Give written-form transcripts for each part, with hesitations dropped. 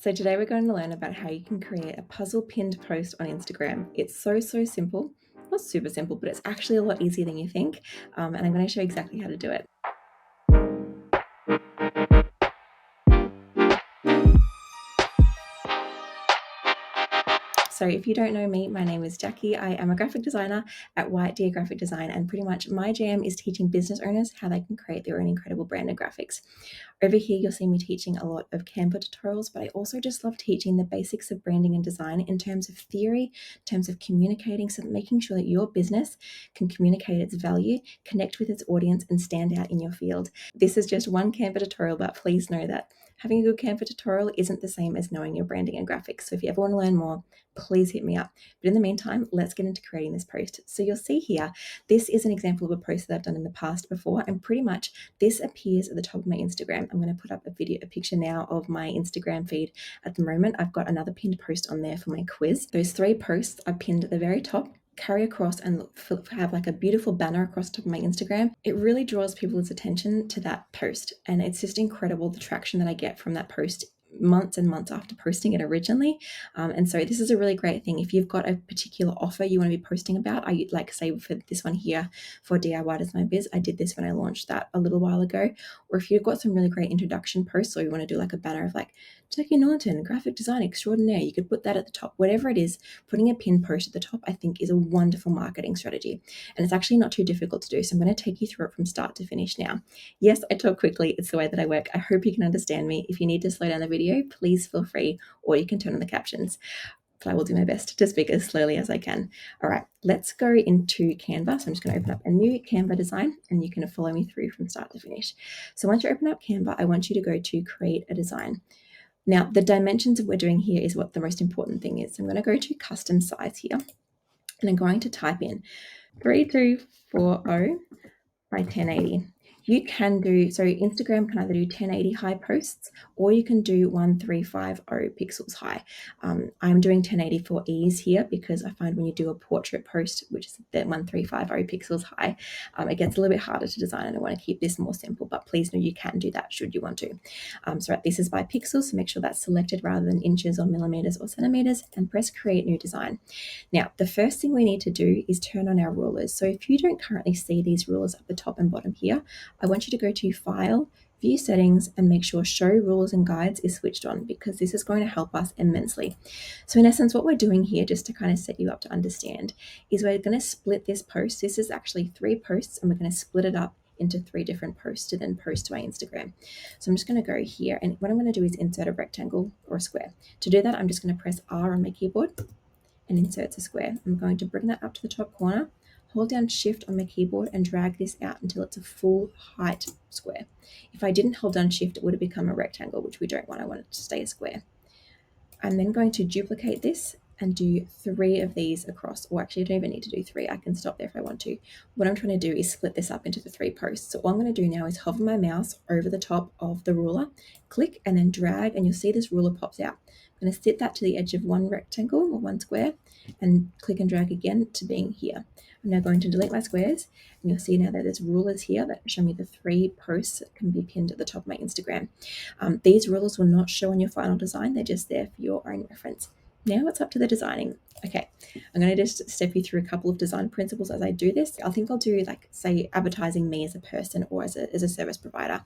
So today we're going to learn about how you can create a puzzle pinned post on Instagram. It's so simple. Not super simple, but it's actually a lot easier than you think. And I'm going to show you exactly how to do it. So if you don't know me, my name is Jacqui. I am a graphic designer at White Deer Graphic Design, and pretty much my jam is teaching business owners how they can create their own incredible branded graphics. Over here, you'll see me teaching a lot of Canva tutorials, but I also just love teaching the basics of branding and design in terms of theory, in terms of communicating, so that making sure that your business can communicate its value, connect with its audience, and stand out in your field. This is just one Canva tutorial, but please know that having a good Canva tutorial isn't the same as knowing your branding and graphics. So if you ever want to learn more, please hit me up. But in the meantime, let's get into creating this post. So you'll see here, this is an example of a post that I've done in the past before, and pretty much this appears at the top of my Instagram. I'm going to put up a picture now of my Instagram feed at the moment. I've got another pinned post on there for my quiz. Those 3 posts are pinned at the very top, carry across and have like a beautiful banner across the top of my Instagram. It really draws people's attention to that post, and it's just incredible the traction that I get from that post months and months after posting it originally. And so this is a really great thing. If you've got a particular offer you want to be posting about, I like say for this one here for DIY as my biz, I did this when I launched that a little while ago. Or if you've got some really great introduction posts, or you want to do like a banner of like Jacqui Naunton, graphic design extraordinaire, you could put that at the top. Whatever it is, putting a pin post at the top, I think, is a wonderful marketing strategy. And it's actually not too difficult to do. So I'm going to take you through it from start to finish now. Yes, I talk quickly. It's the way that I work. I hope you can understand me. If you need to slow down the video, please feel free, or you can turn on the captions. But I will do my best to speak as slowly as I can. All right, let's go into Canva. So I'm just going to open up a new Canva design, and you can follow me through from start to finish. So once you open up Canva, I want you to go to create a design. Now, the dimensions that we're doing here is what the most important thing is. So I'm going to go to custom size here, and I'm going to type in 3240 by 1080. You can do, so Instagram can either do 1080 high posts, or you can do 1350 pixels high. I'm doing 1080 for ease here, because I find when you do a portrait post, which is the 1350 pixels high, it gets a little bit harder to design, and I want to keep this more simple, but please know you can do that should you want to. So this is by pixels, so make sure that's selected rather than inches or millimeters or centimeters, and press create new design. Now, the first thing we need to do is turn on our rulers. So if you don't currently see these rulers at the top and bottom here, I want you to go to File, View Settings, and make sure Show Rulers and Guides is switched on, because this is going to help us immensely. So in essence, what we're doing here, just to kind of set you up to understand, is we're going to split this post. This is actually 3 posts, and we're going to split it up into 3 different posts to then post to my Instagram. So I'm just going to go here, and what I'm going to do is insert a rectangle or a square. To do that, I'm just going to press R on my keyboard and inserts a square. I'm going to bring that up to the top corner, hold down Shift on my keyboard, and drag this out until it's a full height square. If I didn't hold down Shift, it would have become a rectangle, which we don't want. I want it to stay a square. I'm then going to duplicate this and do 3 of these across, or actually I don't even need to do 3. I can stop there if I want to. What I'm trying to do is split this up into the 3 posts. So all I'm going to do now is hover my mouse over the top of the ruler, click, and then drag, and you'll see this ruler pops out. I'm going to set that to the edge of one rectangle or one square, and click and drag again to being here. I'm now going to delete my squares, and you'll see now that there's rulers here that show me the 3 posts that can be pinned at the top of my Instagram. These rulers will not show on your final design. They're just there for your own reference. Now it's up to the designing. Okay, I'm going to just step you through a couple of design principles as I do this. I think I'll do, like, say, advertising me as a person or as a service provider.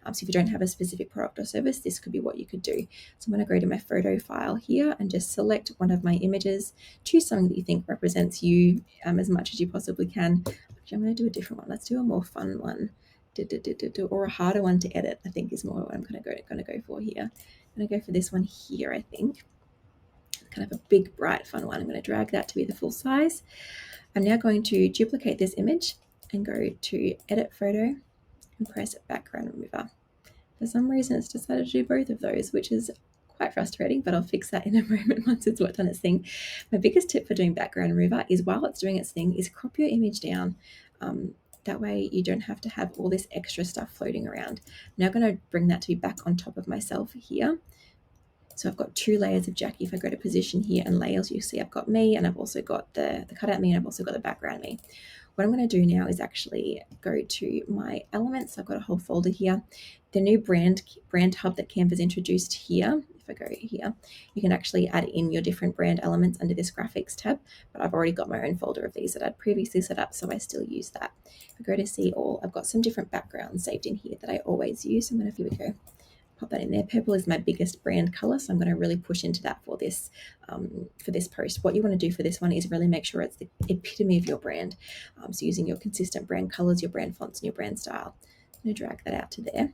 So if you don't have a specific product or service, this could be what you could do. So I'm going to go to my photo file here and just select one of my images. Choose something that you think represents you as much as you possibly can. Actually, I'm going to do a different one. Let's do a more fun one. Or a harder one to edit, I think, is more what I'm going to go for here. I'm going to go for this one here, I think. Kind of a big, bright, fun one. I'm going to drag that to be the full size. I'm now going to duplicate this image and go to Edit Photo and press Background Remover. For some reason, it's decided to do both of those, which is quite frustrating, but I'll fix that in a moment once it's done its thing. My biggest tip for doing background remover is, while it's doing its thing, is crop your image down. That way you don't have to have all this extra stuff floating around. I'm now going to bring that to be back on top of myself here. So I've got 2 layers of Jacqui. If I go to position here and layers, you see I've got me, and I've also got the cutout me, and I've also got the background me. What I'm going to do now is actually go to my elements. I've got a whole folder here. The new brand hub that Canva's introduced here, if I go here, you can actually add in your different brand elements under this graphics tab, but I've already got my own folder of these that I'd previously set up, so I still use that. If I go to see all, I've got some different backgrounds saved in here that I always use. I'm going to, here we go, pop that in there. Purple is my biggest brand color, so I'm going to really push into that for this post. What you want to do for this one is really make sure it's the epitome of your brand. So using your consistent brand colors, your brand fonts, and your brand style. I'm going to drag that out to there.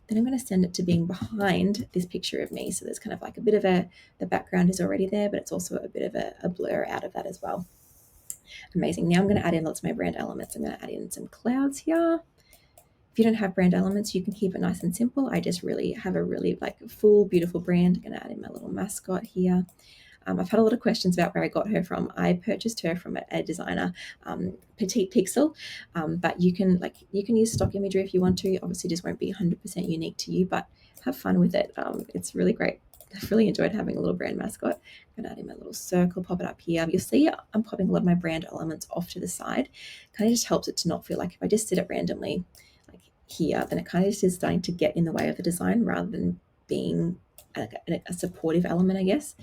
Then I'm going to send it to being behind this picture of me. So there's kind of like a bit of the background is already there, but it's also a bit of a blur out of that as well. Amazing. Now I'm going to add in lots of my brand elements. I'm going to add in some clouds here. If you don't have brand elements, you can keep it nice and simple. I just really have a really like full, beautiful brand. I'm going to add in my little mascot here. I've had a lot of questions about where I got her from. I purchased her from a designer, Petite Pixel, but you can use stock imagery if you want to. Obviously, this won't be 100% unique to you, but have fun with it. It's really great. I've really enjoyed having a little brand mascot. I'm going to add in my little circle, pop it up here. You'll see I'm popping a lot of my brand elements off to the side. Kind of just helps it to not feel like if I just sit it randomly like here, then it kind of just is starting to get in the way of the design rather than being a supportive element, I guess.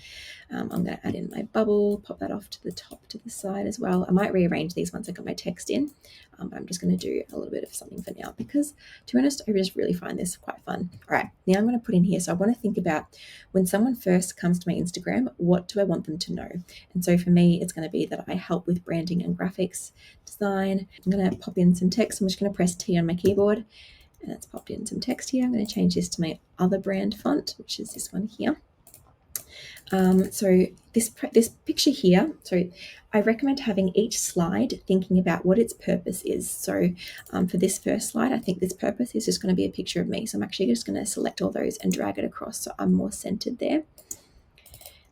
I'm going to add in my bubble, pop that off to the top to the side as well. I might rearrange these once I got my text in. But I'm just going to do a little bit of something for now because, to be honest, I just really find this quite fun. All right, now I'm going to put in here. So I want to think about when someone first comes to my Instagram, what do I want them to know? And so for me, it's going to be that I help with branding and graphics design. I'm going to pop in some text. I'm just going to press T on my keyboard. And that's popped in some text here. I'm going to change this to my other brand font, which is this one here. So this picture here, so I recommend having each slide thinking about what its purpose is. So for this first slide, I think this purpose is just going to be a picture of me. So I'm actually just going to select all those and drag it across so I'm more centered there.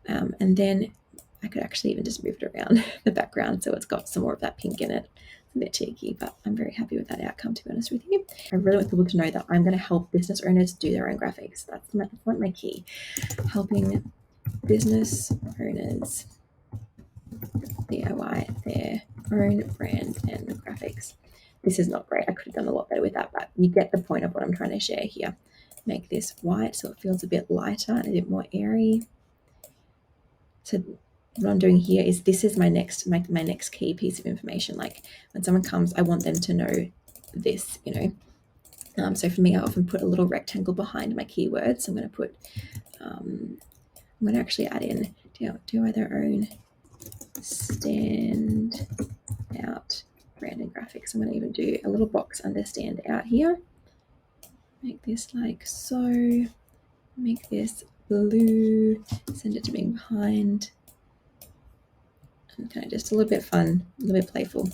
And then I could actually even just move it around the background so it's got some more of that pink in it. It's a bit cheeky, but I'm very happy with that outcome, to be honest with you. I really want people to know that I'm going to help business owners do their own graphics. That's my key. Helping business owners DIY their own brand and graphics. This is not great. I could have done a lot better with that, but you get the point of what I'm trying to share here. Make this white so it feels a bit lighter and a bit more airy. So what I'm doing here is this is my next key piece of information. Like when someone comes, I want them to know this, So for me, I often put a little rectangle behind my keywords. So I'm going to put, I'm going to actually add in DIY their own stand out brand and graphics. I'm going to even do a little box under stand out here. Make this like so. Make this blue. Send it to being behind. Okay, just a little bit fun, a little bit playful.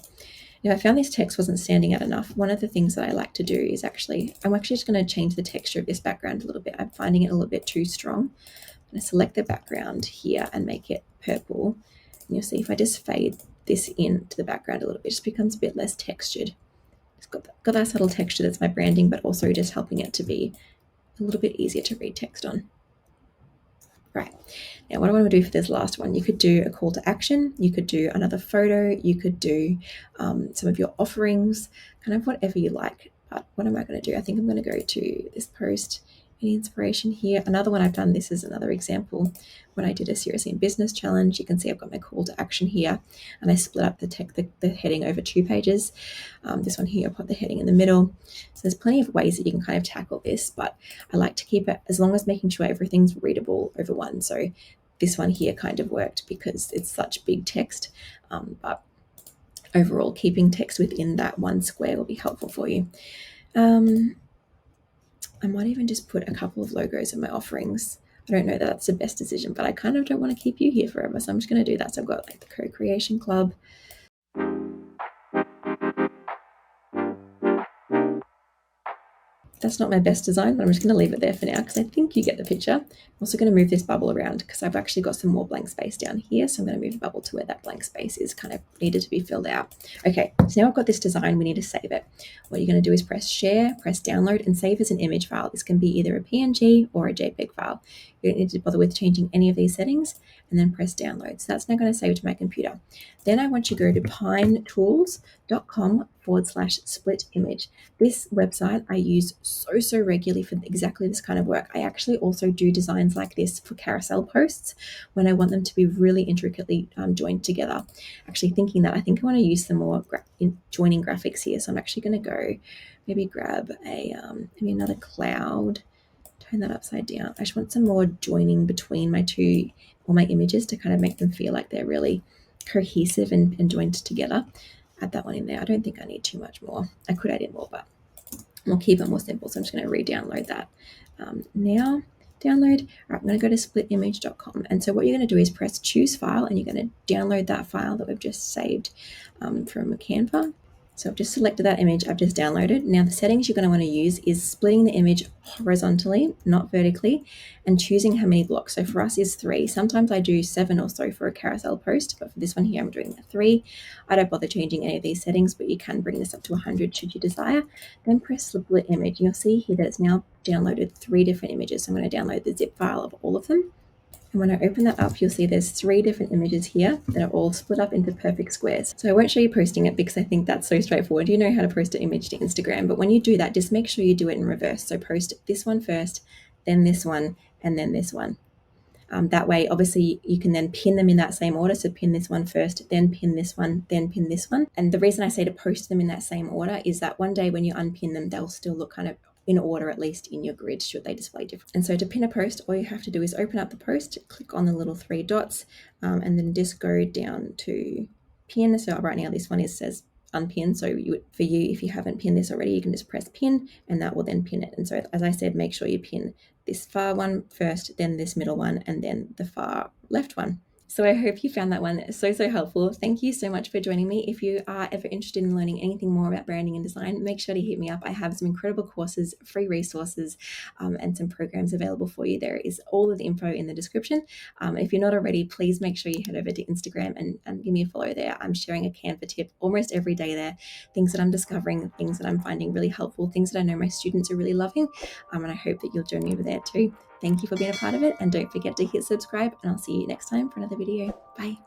Now I found this text wasn't standing out enough. One of the things that I like to do is I'm actually just going to change the texture of this background a little bit. I'm finding it a little bit too strong. I'm going to select the background here and make it purple. And you'll see if I just fade this into the background a little bit, it just becomes a bit less textured. It's got that subtle texture that's my branding, but also just helping it to be a little bit easier to read text on. Right, now what I want to do for this last one, you could do a call to action, you could do another photo, you could do some of your offerings, kind of whatever you like. But what am I going to do? I think I'm going to go to this post, any inspiration here. Another one I've done, this is another example. When I did a Seriously in Business challenge, you can see I've got my call to action here, and I split up the heading over 2 pages. This one here, I put the heading in the middle. So there's plenty of ways that you can kind of tackle this, but I like to keep it as long as making sure everything's readable over one. So this one here kind of worked because it's such big text, but overall keeping text within that one square will be helpful for you. I might even just put a couple of logos in my offerings. I don't know that that's the best decision, but I kind of don't want to keep you here forever, so I'm just going to do that. So I've got like the Co-Creation Club. That's not my best design, but I'm just going to leave it there for now because I think you get the picture. I'm also going to move this bubble around because I've actually got some more blank space down here. So I'm going to move the bubble to where that blank space is kind of needed to be filled out. Okay, so now I've got this design, we need to save it. What you're going to do is press share, press download, and save as an image file. This can be either a PNG or a JPEG file. You don't need to bother with changing any of these settings, and then press download. So that's now going to save to my computer. Then I want you to go to pinetools.com/split image. This website I use so regularly for exactly this kind of work. I actually also do designs like this for carousel posts when I want them to be really intricately joined together. Actually thinking that I think I want to use some more joining graphics here. So I'm actually going to go maybe grab maybe another cloud, turn that upside down. I just want some more joining between my images to kind of make them feel like they're really cohesive and joined together. Add that one in there. I don't think I need too much more. I could add in more, but we'll keep it more simple. So I'm just going to re-download that now. Download. All right, I'm going to go to splitimage.com. And so what you're going to do is press choose file, and you're going to download that file that we've just saved from Canva. So I've just selected that image I've just downloaded. Now the settings you're going to want to use is splitting the image horizontally, not vertically, and choosing how many blocks. So for us is 3. Sometimes I do 7 or so for a carousel post, but for this one here I'm doing 3. I don't bother changing any of these settings, but you can bring this up to 100 should you desire. Then press split image. You'll see here that it's now downloaded 3 different images. So I'm going to download the zip file of all of them. And when I open that up, you'll see there's 3 different images here that are all split up into perfect squares. So I won't show you posting it because I think that's so straightforward. You know how to post an image to Instagram, but when you do that, just make sure you do it in reverse. So post this one first, then this one, and then this one. That way, obviously, you can then pin them in that same order. So pin this one first, then pin this one, then pin this one. And the reason I say to post them in that same order is that one day when you unpin them, they'll still look kind of in order, at least in your grid, should they display different. And so to pin a post, all you have to do is open up the post, click on the little 3 dots, and then just go down to pin. So right now this one says unpin. So for you, if you haven't pinned this already, you can just press pin and that will then pin it. And so as I said, make sure you pin this far one first, then this middle one, and then the far left one. So I hope you found that one so helpful. Thank you so much for joining me. If you are ever interested in learning anything more about branding and design, make sure to hit me up. I have some incredible courses, free resources, and some programs available for you. There is all of the info in the description. If you're not already, please make sure you head over to Instagram and give me a follow there. I'm sharing a Canva tip almost every day there, things that I'm discovering, things that I'm finding really helpful, things that I know my students are really loving, and I hope that you'll join me over there too. Thank you for being a part of it, and don't forget to hit subscribe, and I'll see you next time for another video. Bye.